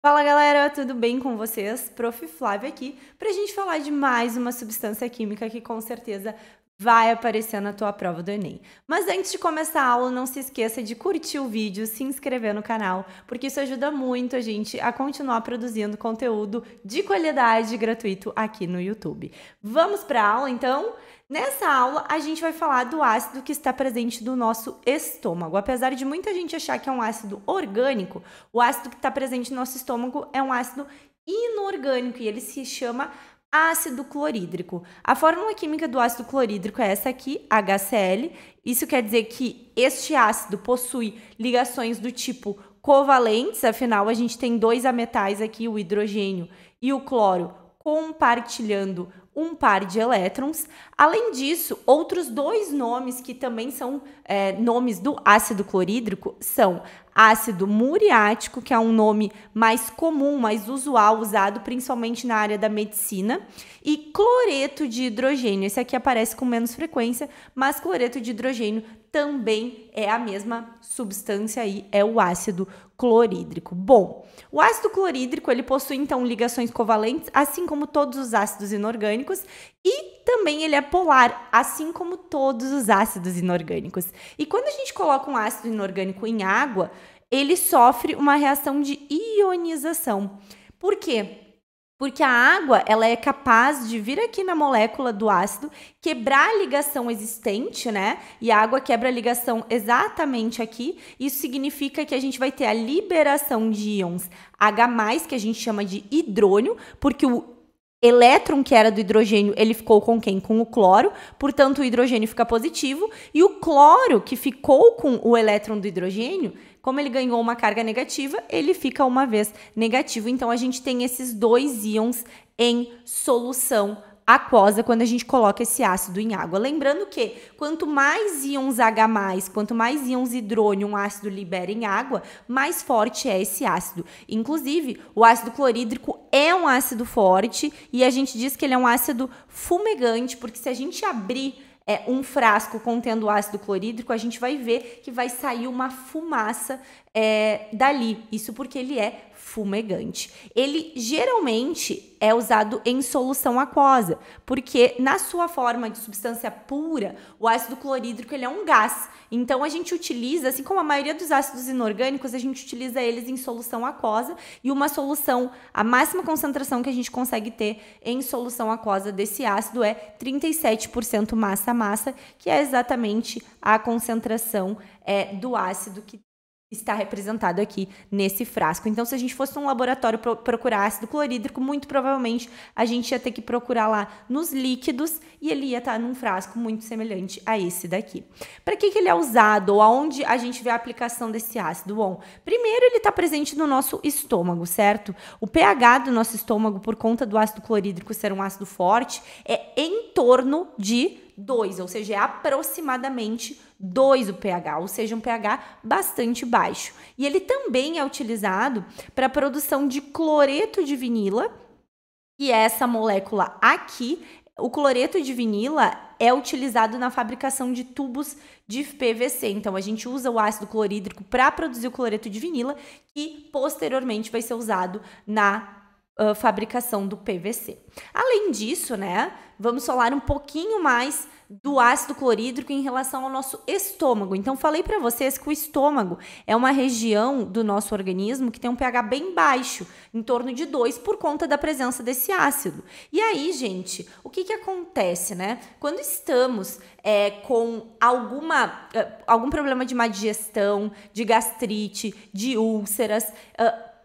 Fala galera, tudo bem com vocês? Prof. Flávia aqui para a gente falar de mais uma substância química que com certeza vai aparecer na tua prova do Enem. Mas antes de começar a aula, não se esqueça de curtir o vídeo, se inscrever no canal, porque isso ajuda muito a gente a continuar produzindo conteúdo de qualidade gratuito aqui no YouTube. Vamos para a aula então? Nessa aula, a gente vai falar do ácido que está presente no nosso estômago. Apesar de muita gente achar que é um ácido orgânico, o ácido que está presente no nosso estômago é um ácido inorgânico e ele se chama ácido clorídrico. A fórmula química do ácido clorídrico é essa aqui, HCl. Isso quer dizer que este ácido possui ligações do tipo covalentes, afinal a gente tem dois ametais aqui, o hidrogênio e o cloro, compartilhando um par de elétrons. Além disso, outros dois nomes que também são nomes do ácido clorídrico são ácido muriático, que é um nome mais comum, mais usual, usado principalmente na área da medicina, e cloreto de hidrogênio. Esse aqui aparece com menos frequência, mas cloreto de hidrogênio também é a mesma substância aí, é o ácido clorídrico. Bom, o ácido clorídrico ele possui então ligações covalentes, assim como todos os ácidos inorgânicos, e também ele é polar, assim como todos os ácidos inorgânicos. E quando a gente coloca um ácido inorgânico em água, ele sofre uma reação de ionização. Por quê? Porque a água ela é capaz de vir aqui na molécula do ácido, quebrar a ligação existente, né? E a água quebra a ligação exatamente aqui. Isso significa que a gente vai ter a liberação de íons H+, que a gente chama de hidrônio, porque o elétron que era do hidrogênio, ele ficou com quem? Com o cloro, portanto o hidrogênio fica positivo, e o cloro que ficou com o elétron do hidrogênio, como ele ganhou uma carga negativa, ele fica uma vez negativo. Então, a gente tem esses dois íons em solução aquosa quando a gente coloca esse ácido em água. Lembrando que quanto mais íons H+, quanto mais íons hidrônio um ácido libera em água, mais forte é esse ácido. Inclusive, o ácido clorídrico é um ácido forte e a gente diz que ele é um ácido fumegante, porque se a gente abrir um frasco contendo ácido clorídrico, a gente vai ver que vai sair uma fumaça dali. Isso porque ele é fumegante. Ele geralmente é usado em solução aquosa, porque na sua forma de substância pura, o ácido clorídrico ele é um gás. Então a gente utiliza, assim como a maioria dos ácidos inorgânicos, a gente utiliza eles em solução aquosa, e uma solução, a máxima concentração que a gente consegue ter em solução aquosa desse ácido é 37% massa-massa, que é exatamente a concentração do ácido que está representado aqui nesse frasco. Então, se a gente fosse num laboratório procurar ácido clorídrico, muito provavelmente a gente ia ter que procurar lá nos líquidos e ele ia estar num frasco muito semelhante a esse daqui. Para que ele é usado ou aonde a gente vê a aplicação desse ácido? Bom, primeiro ele está presente no nosso estômago, certo? O pH do nosso estômago, por conta do ácido clorídrico ser um ácido forte, é em torno de 2, ou seja, é aproximadamente 2 o pH, ou seja, um pH bastante baixo. E ele também é utilizado para a produção de cloreto de vinila, e essa molécula aqui, o cloreto de vinila, é utilizado na fabricação de tubos de PVC. Então, a gente usa o ácido clorídrico para produzir o cloreto de vinila, que posteriormente vai ser usado na fabricação do PVC. Além disso, né, vamos falar um pouquinho mais do ácido clorídrico em relação ao nosso estômago. Então, falei para vocês que o estômago é uma região do nosso organismo que tem um pH bem baixo, em torno de 2, por conta da presença desse ácido. E aí, gente, o que acontece, né? Quando estamos com algum problema de má digestão, de gastrite, de úlceras,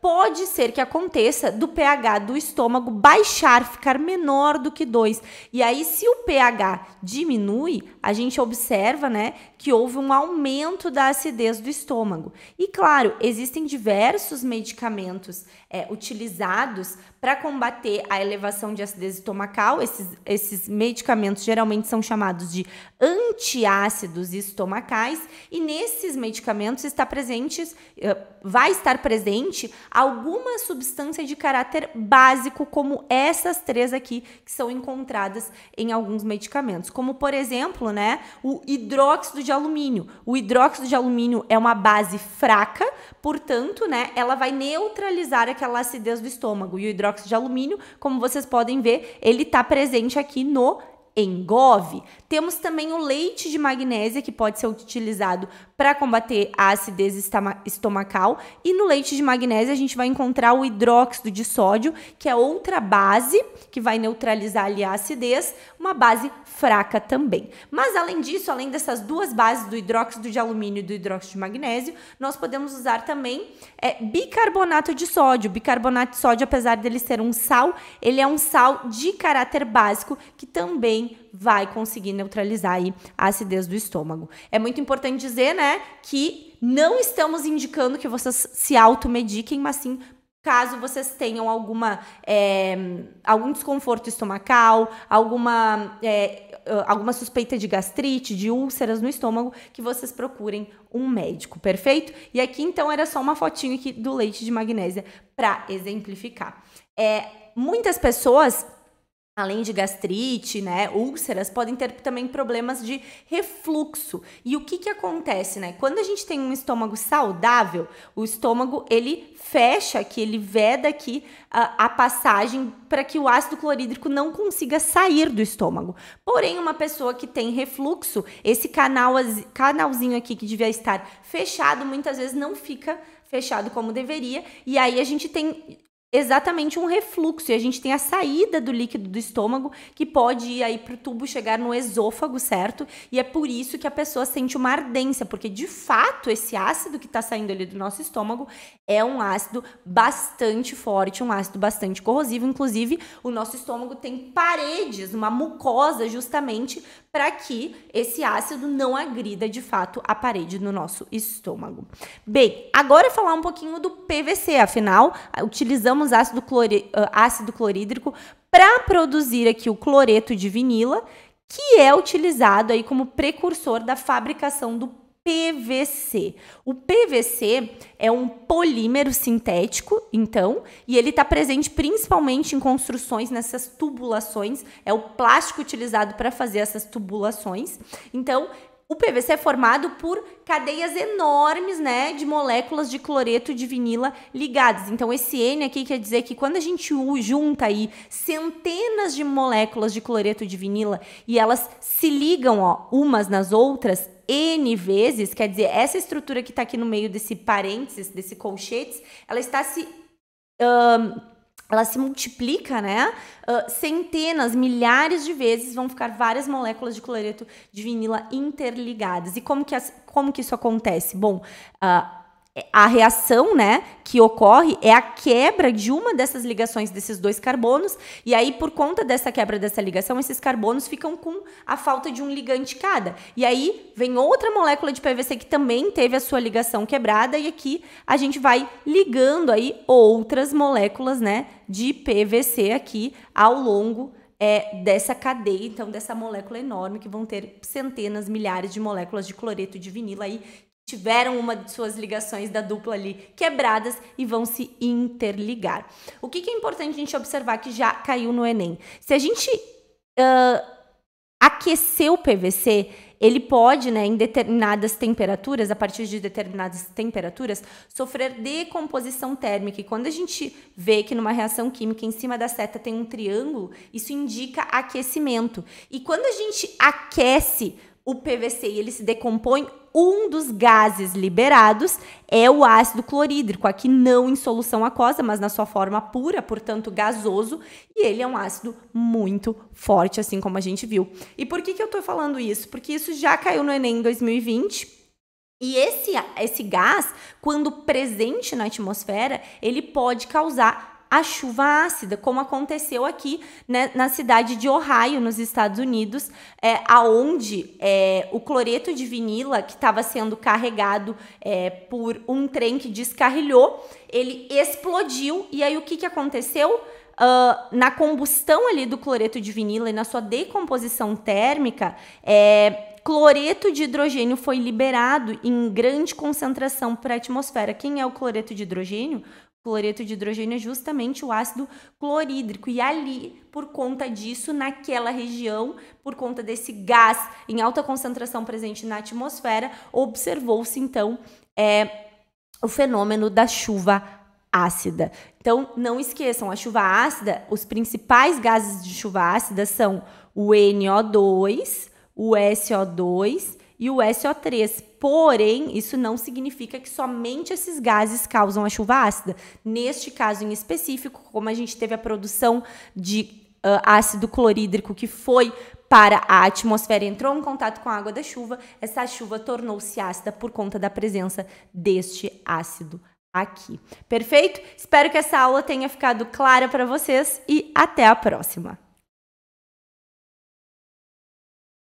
pode ser que aconteça do pH do estômago baixar, ficar menor do que 2. E aí, se o pH diminui, a gente observa, né, que houve um aumento da acidez do estômago. E, claro, existem diversos medicamentos utilizados para combater a elevação de acidez estomacal. Esses medicamentos geralmente são chamados de antiácidos estomacais, e nesses medicamentos vai estar presente alguma substância de caráter básico, como essas três aqui, que são encontradas em alguns medicamentos, como por exemplo, né, o hidróxido de alumínio. O hidróxido de alumínio é uma base fraca, portanto, né, ela vai neutralizar aquela acidez do estômago. E o hidróxido de alumínio, como vocês podem ver, ele está presente aqui no Engove. Temos também o leite de magnésia, que pode ser utilizado para combater a acidez estomacal. E no leite de magnésia a gente vai encontrar o hidróxido de sódio, que é outra base que vai neutralizar ali a acidez, uma base fraca também. Mas além disso, além dessas duas bases, do hidróxido de alumínio e do hidróxido de magnésio, nós podemos usar também bicarbonato de sódio. Bicarbonato de sódio, apesar dele ser um sal, ele é um sal de caráter básico que também vai conseguir neutralizar aí a acidez do estômago. É muito importante dizer, né, que não estamos indicando que vocês se automediquem, mas sim caso vocês tenham algum desconforto estomacal, alguma suspeita de gastrite, de úlceras no estômago, que vocês procurem um médico, perfeito? E aqui, então, era só uma fotinho aqui do leite de magnésia para exemplificar. Muitas pessoas, além de gastrite, né, úlceras, podem ter também problemas de refluxo. E o que acontece, né? Quando a gente tem um estômago saudável, o estômago, ele fecha aqui, ele veda aqui a passagem para que o ácido clorídrico não consiga sair do estômago. Porém, uma pessoa que tem refluxo, esse canalzinho aqui que devia estar fechado, muitas vezes não fica fechado como deveria, e aí a gente tem exatamente um refluxo, e a gente tem a saída do líquido do estômago, que pode ir aí para o tubo, chegar no esôfago, certo? E é por isso que a pessoa sente uma ardência, porque de fato esse ácido que está saindo ali do nosso estômago é um ácido bastante forte, um ácido bastante corrosivo. Inclusive, o nosso estômago tem paredes, uma mucosa, justamente para que esse ácido não agrida de fato a parede do nosso estômago. Bem, agora falar um pouquinho do PVC, afinal, utilizamos ácido clorídrico para produzir aqui o cloreto de vinila, que é utilizado aí como precursor da fabricação do PVC. O PVC é um polímero sintético, então, e ele está presente principalmente em construções, nessas tubulações, é o plástico utilizado para fazer essas tubulações. Então, o PVC é formado por cadeias enormes, né, de moléculas de cloreto de vinila ligadas. Então, esse N aqui quer dizer que quando a gente junta aí centenas de moléculas de cloreto de vinila e elas se ligam, ó, umas nas outras, N vezes, quer dizer, essa estrutura que está aqui no meio desse parênteses, desse colchetes, ela está ela se multiplica, né? Centenas, milhares de vezes, vão ficar várias moléculas de cloreto de vinila interligadas. E como que isso acontece? Bom, a reação, né, que ocorre é a quebra de uma dessas ligações desses dois carbonos, e aí, por conta dessa quebra dessa ligação, esses carbonos ficam com a falta de um ligante cada. E aí, vem outra molécula de PVC que também teve a sua ligação quebrada, e aqui a gente vai ligando aí outras moléculas, né, de PVC aqui ao longo dessa cadeia, então, dessa molécula enorme, que vão ter centenas, milhares de moléculas de cloreto de vinila aí, tiveram uma de suas ligações da dupla ali quebradas e vão se interligar. O que é importante a gente observar que já caiu no Enem? Se a gente aquecer o PVC, ele pode, né, em determinadas temperaturas, a partir de determinadas temperaturas, sofrer decomposição térmica. E quando a gente vê que numa reação química em cima da seta tem um triângulo, isso indica aquecimento. E quando a gente aquece o PVC e ele se decompõe, um dos gases liberados é o ácido clorídrico, aqui não em solução aquosa, mas na sua forma pura, portanto gasoso, e ele é um ácido muito forte, assim como a gente viu. E por que eu estou falando isso? Porque isso já caiu no Enem em 2020, e esse gás, quando presente na atmosfera, ele pode causar a chuva ácida, como aconteceu aqui, né, na cidade de Ohio, nos Estados Unidos, aonde o cloreto de vinila, que estava sendo carregado por um trem que descarrilhou, ele explodiu, e aí o que aconteceu? Na combustão ali do cloreto de vinila e na sua decomposição térmica, cloreto de hidrogênio foi liberado em grande concentração para a atmosfera. Quem é o cloreto de hidrogênio? cloreto de hidrogênio é justamente o ácido clorídrico. E ali, por conta disso, naquela região, por conta desse gás em alta concentração presente na atmosfera, observou-se, então, o fenômeno da chuva ácida. Então, não esqueçam, a chuva ácida, os principais gases de chuva ácida são o NO2, o SO2 e o SO3. Porém, isso não significa que somente esses gases causam a chuva ácida. Neste caso em específico, como a gente teve a produção de ácido clorídrico que foi para a atmosfera, entrou em contato com a água da chuva, essa chuva tornou-se ácida por conta da presença deste ácido aqui. Perfeito? Espero que essa aula tenha ficado clara para vocês e até a próxima!